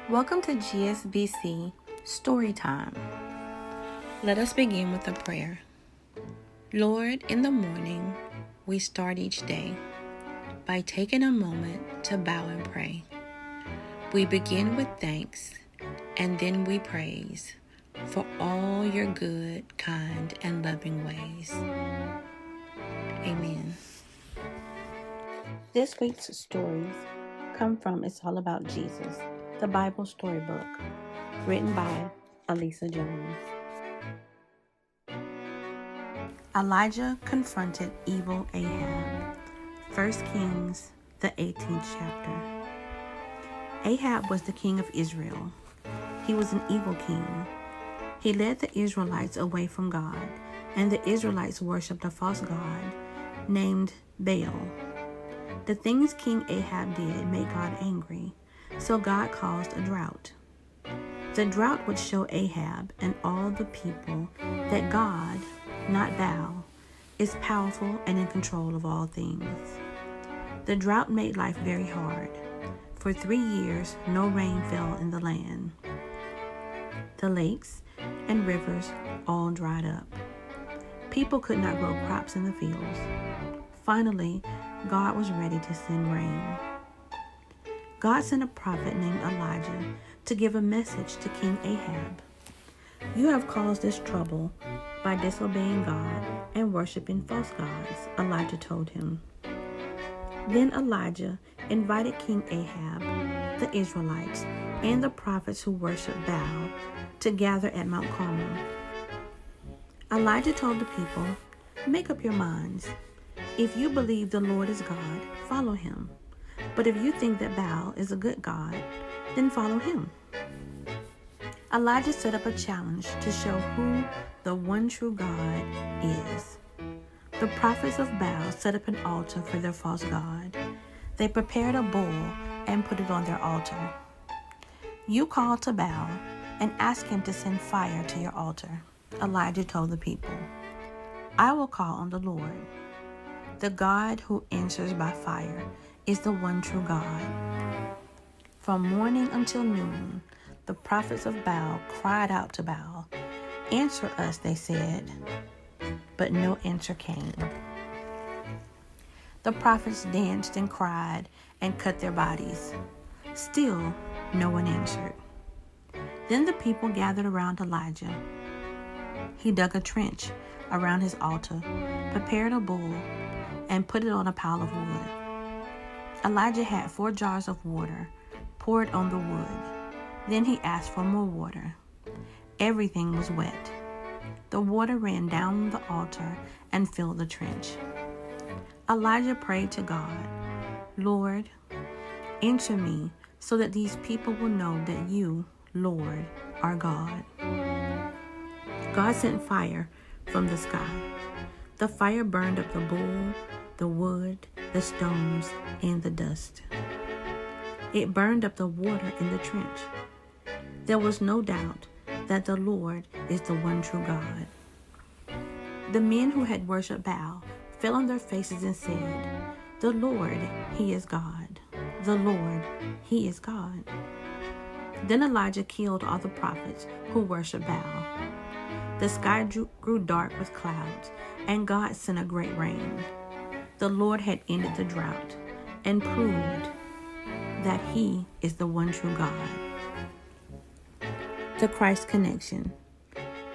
Welcome to GSBC StoryTime. Let us begin with a prayer. Lord, in the morning, we start each day by taking a moment to bow and pray. We begin with thanks and then we praise for all your good, kind, and loving ways. Amen. This week's stories come from It's All About Jesus, the Bible storybook, written by Elisa Jones. Elijah confronted evil Ahab. 1 Kings, the 18th chapter. Ahab was the king of Israel. He was an evil king. He led the Israelites away from God, and the Israelites worshipped a false god named Baal. The things King Ahab did made God angry, so God caused a drought. The drought would show Ahab and all the people that God, not Baal, is powerful and in control of all things. The drought made life very hard. For 3 years, no rain fell in the land. The lakes and rivers all dried up. People could not grow crops in the fields. Finally, God was ready to send rain. God sent a prophet named Elijah to give a message to King Ahab. You have caused this trouble by disobeying God and worshiping false gods, Elijah told him. Then Elijah invited King Ahab, the Israelites, and the prophets who worshiped Baal to gather at Mount Carmel. Elijah told the people, "Make up your minds. If you believe the Lord is God, follow him. But if you think that Baal is a good god, then follow him." Elijah set up a challenge to show who the one true God is. The prophets of Baal set up an altar for their false god. They prepared a bull and put it on their altar. "You call to Baal and ask him to send fire to your altar," Elijah told the people. "I will call on the Lord. The God who answers by fire is the one true God." From morning until noon, the prophets of Baal cried out to Baal. "Answer us," they said. But no answer came. The prophets danced and cried and cut their bodies. Still, no one answered. Then the people gathered around Elijah. He dug a trench around his altar, prepared a bull, and put it on a pile of wood. Elijah had 4 jars of water poured on the wood. Then he asked for more water. Everything was wet. The water ran down the altar and filled the trench. Elijah prayed to God, "Lord, answer me so that these people will know that you, Lord, are God." God sent fire from the sky. The fire burned up the bull, the wood, the stones, and the dust. It burned up the water in the trench. There was no doubt that the Lord is the one true God. The men who had worshipped Baal fell on their faces and said, "The Lord, He is God. The Lord, He is God." Then Elijah killed all the prophets who worshipped Baal. The sky grew dark with clouds, and God sent a great rain. The Lord had ended the drought and proved that He is the one true God. The Christ connection.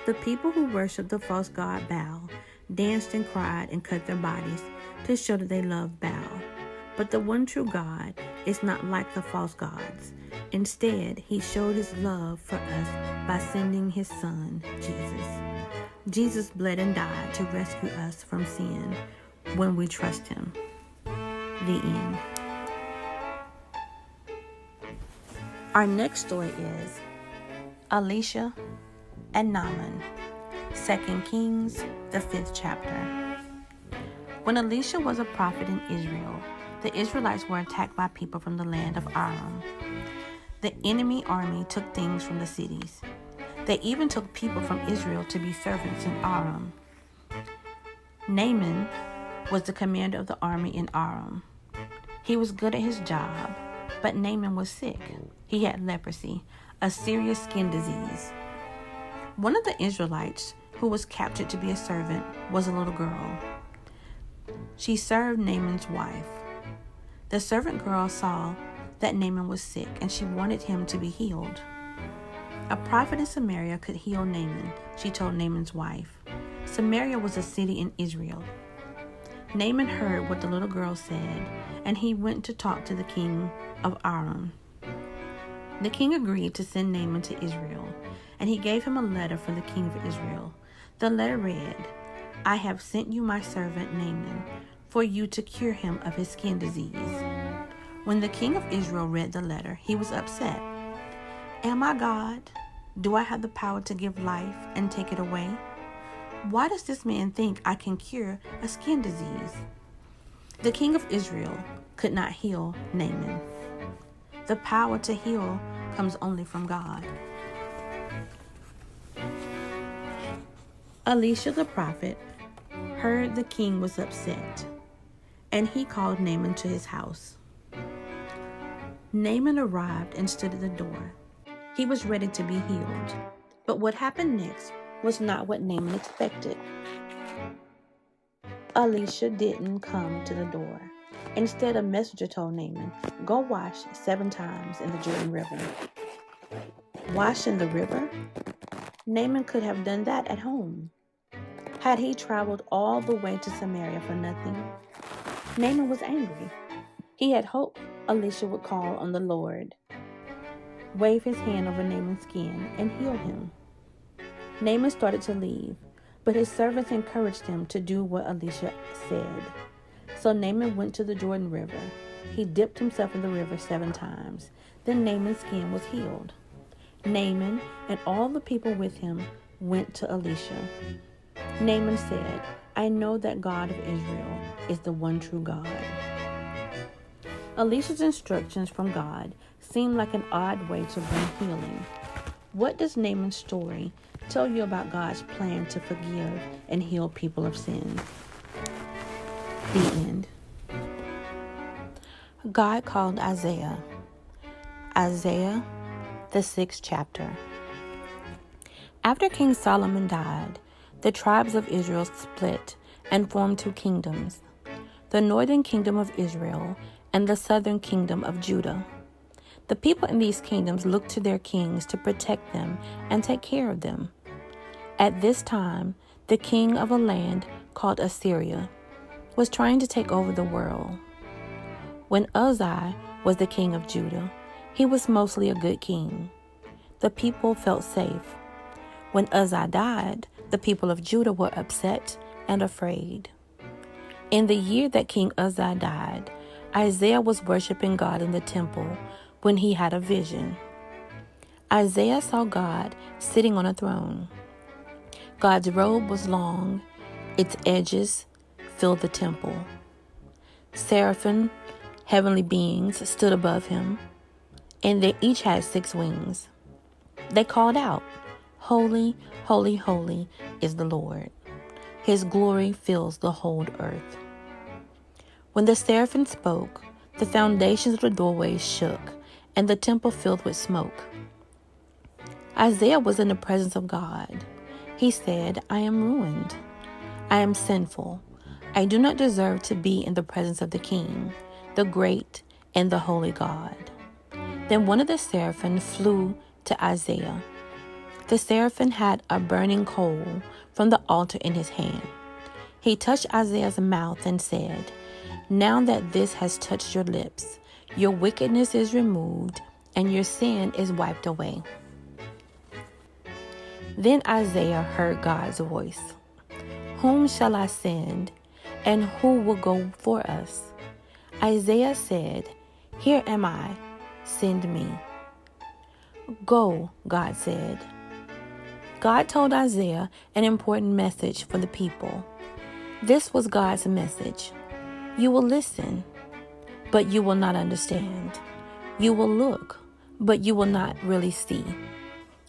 The people who worshiped the false god Baal danced and cried and cut their bodies to show that they loved Baal. But the one true God is not like the false gods. Instead, He showed His love for us by sending His Son, Jesus. Jesus bled and died to rescue us from sin when we trust Him. The end. Our next story is Elisha and Naaman, 2 Kings, the 5th chapter. When Elisha was a prophet in Israel, the Israelites were attacked by people from the land of Aram. The enemy army took things from the cities. They even took people from Israel to be servants in Aram. Naaman was the commander of the army in Aram. He was good at his job, But Naaman was sick. He had leprosy, a serious skin disease. One of the Israelites who was captured to be a servant was a little girl. She served Naaman's wife. The servant girl saw that Naaman was sick, and she wanted him to be healed. A prophet in Samaria could heal Naaman, she told Naaman's wife. Samaria was a city in Israel. Naaman heard what the little girl said, and he went to talk to the king of Aram. The king agreed to send Naaman to Israel, and he gave him a letter for the king of Israel. The letter read, "I have sent you my servant Naaman for you to cure him of his skin disease." When the king of Israel read the letter, he was upset. "Am I God? Do I have the power to give life and take it away? Why does this man think I can cure a skin disease?" The king of Israel could not heal Naaman. The power to heal comes only from God. Elisha the prophet heard the king was upset, and he called Naaman to his house. Naaman arrived and stood at the door. He was ready to be healed. But what happened next was not what Naaman expected. Elisha didn't come to the door. Instead, a messenger told Naaman, "Go wash 7 times in the Jordan River." Wash in the river? Naaman could have done that at home. Had he traveled all the way to Samaria for nothing? Naaman was angry. He had hoped Elisha would call on the Lord, wave his hand over Naaman's skin, and heal him. Naaman started to leave, but his servants encouraged him to do what Elisha said. So Naaman went to the Jordan River. He dipped himself in the river 7 times. Then Naaman's skin was healed. Naaman and all the people with him went to Elisha. Naaman said, "I know that God of Israel is the one true God." Elisha's instructions from God seemed like an odd way to bring healing. What does Naaman's story tell you about God's plan to forgive and heal people of sin? The end. God called Isaiah. Isaiah, the 6th chapter. After King Solomon died, the tribes of Israel split and formed 2 kingdoms, the northern kingdom of Israel and the southern kingdom of Judah. The people in these kingdoms looked to their kings to protect them and take care of them. At this time, the king of a land called Assyria was trying to take over the world. When Uzziah was the king of Judah, he was mostly a good king. The people felt safe. When Uzziah died, the people of Judah were upset and afraid. In the year that King Uzziah died, Isaiah was worshiping God in the temple when he had a vision. Isaiah saw God sitting on a throne. God's robe was long, its edges filled the temple. Seraphim, heavenly beings, stood above him, and they each had 6 wings. They called out, "Holy, holy, holy is the Lord. His glory fills the whole earth." When the seraphim spoke, the foundations of the doorways shook, and the temple filled with smoke. Isaiah was in the presence of God. He said, "I am ruined. I am sinful. I do not deserve to be in the presence of the King, the great and the holy God." Then one of the seraphim flew to Isaiah. The seraphim had a burning coal from the altar in his hand. He touched Isaiah's mouth and said, "Now that this has touched your lips, your wickedness is removed and your sin is wiped away." Then Isaiah heard God's voice. "Whom shall I send, and who will go for us?" Isaiah said, "Here am I, send me." "Go," God said. God told Isaiah an important message for the people. This was God's message. You will listen, but you will not understand. You will look, but you will not really see.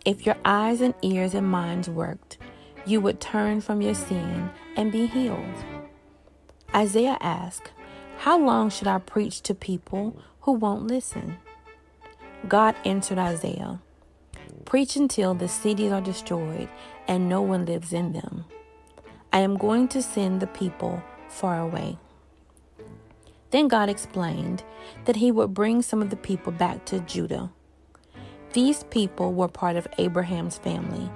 If your eyes and ears and minds worked, you would turn from your sin and be healed. Isaiah asked, How long should I preach to people who won't listen? God answered Isaiah, preach until the cities are destroyed and no one lives in them. I am going to send the people far away. Then God explained that he would bring some of the people back to Judah. These people were part of Abraham's family.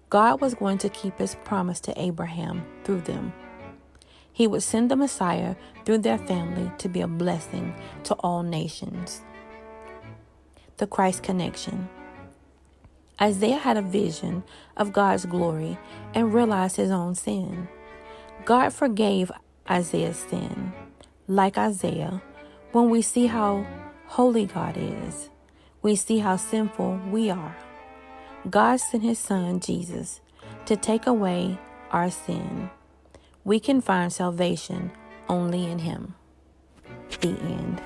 God was going to keep his promise to Abraham through them. He would send the Messiah through their family to be a blessing to all nations. The Christ connection. Isaiah had a vision of God's glory and realized his own sin. God forgave Isaiah's sin. Like Isaiah, when we see how holy God is, we see how sinful we are. God sent his son, Jesus, to take away our sin. We can find salvation only in him. The end.